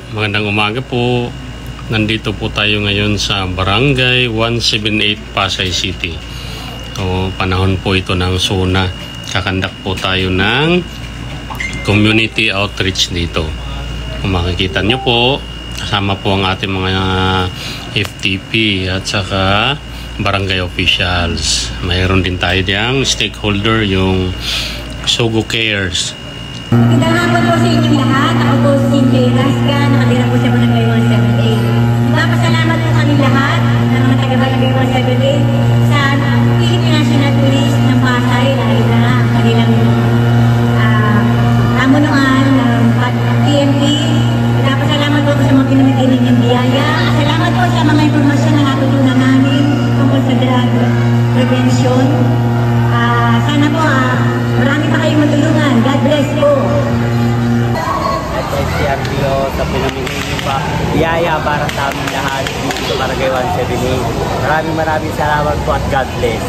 Magandang umaga po. Nandito po tayo ngayon sa Barangay 178 Pasay City. So, panahon po ito ng SONA. Kakandak po tayo ng community outreach dito. Kung makikita nyo po, kasama po ang ating mga FTP at saka barangay officials. Mayroon din tayo diyang stakeholder, yung Sogo Cares. Magandang hapon po sa inyong lahat. Ako po si Kay Rasga, nakatira po sa Barangay 178. Napasalamat po kami lahat ng mga taga-Barangay 178 sa Philippine National Police ng Pasay dahil na ang kanilang namunuan ng PNP. Napasalamat po sa mga pinamigay ninyong biyaya. Salamat po sa mga impormasyon na natutunan namin tungkol sa drug prevention. Sana po marami pa kayong matulungan. God bless po. At si RPO sa pinamigay niyo pa biyaya para sa amin lahat dito sa Barangay 178. Maraming salamat po at God bless.